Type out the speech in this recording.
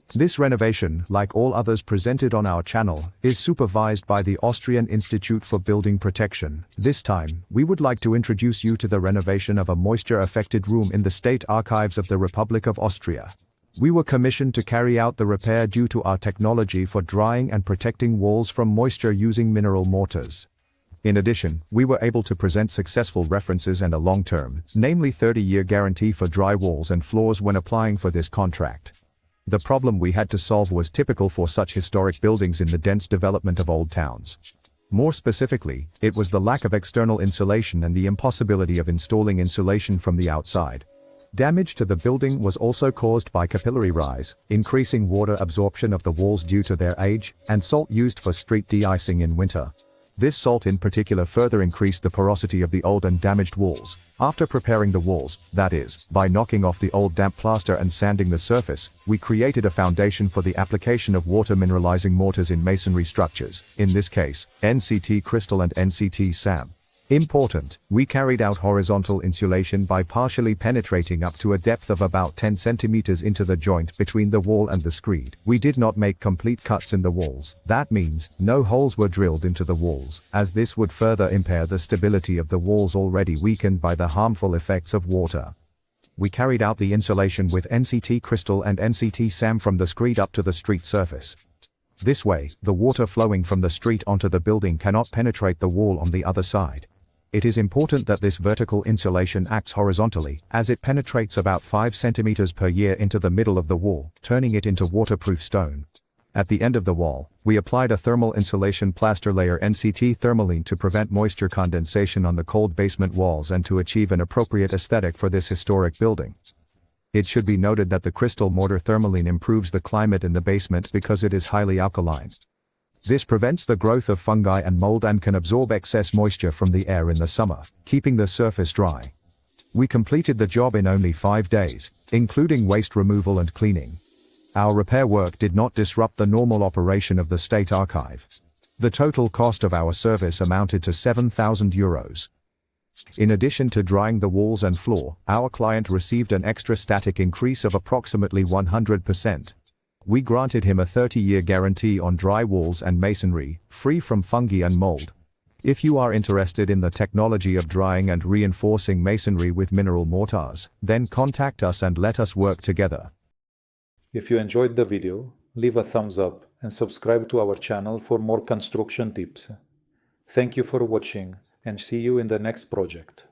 This renovation, like all others presented on our channel, is supervised by the Austrian Institute for Building Protection. This time, we would like to introduce you to the renovation of a moisture-affected room in the State Archives of the Republic of Austria. We were commissioned to carry out the repair due to our technology for drying and protecting walls from moisture using mineral mortars. In addition, we were able to present successful references and a long-term, namely 30-year guarantee for dry walls and floors when applying for this contract. The problem we had to solve was typical for such historic buildings in the dense development of old towns. More specifically, it was the lack of external insulation and the impossibility of installing insulation from the outside. Damage to the building was also caused by capillary rise, increasing water absorption of the walls due to their age, and salt used for street de-icing in winter. This salt in particular further increased the porosity of the old and damaged walls. After preparing the walls, that is, by knocking off the old damp plaster and sanding the surface, we created a foundation for the application of water mineralizing mortars in masonry structures, in this case, NCT Crystal and NCT SAM. Important, we carried out horizontal insulation by partially penetrating up to a depth of about 10 centimeters into the joint between the wall and the screed. We did not make complete cuts in the walls. That means, no holes were drilled into the walls, as this would further impair the stability of the walls already weakened by the harmful effects of water. We carried out the insulation with NCT Crystal and NCT SAM from the screed up to the street surface. This way, the water flowing from the street onto the building cannot penetrate the wall on the other side. It is important that this vertical insulation acts horizontally, as it penetrates about 5 centimeters per year into the middle of the wall, turning it into waterproof stone. At the end of the wall, we applied a thermal insulation plaster layer NCT Thermaline to prevent moisture condensation on the cold basement walls and to achieve an appropriate aesthetic for this historic building. It should be noted that the crystal mortar Thermaline improves the climate in the basement because it is highly alkaline. This prevents the growth of fungi and mold and can absorb excess moisture from the air in the summer, keeping the surface dry. We completed the job in only 5 days, including waste removal and cleaning. Our repair work did not disrupt the normal operation of the State Archive. The total cost of our service amounted to €7,000. In addition to drying the walls and floor, our client received an extra static increase of approximately 100%. We granted him a 30-year guarantee on dry walls and masonry, free from fungi and mold. If you are interested in the technology of drying and reinforcing masonry with mineral mortars, then contact us and let us work together. If you enjoyed the video, leave a thumbs up and subscribe to our channel for more construction tips. Thank you for watching and see you in the next project.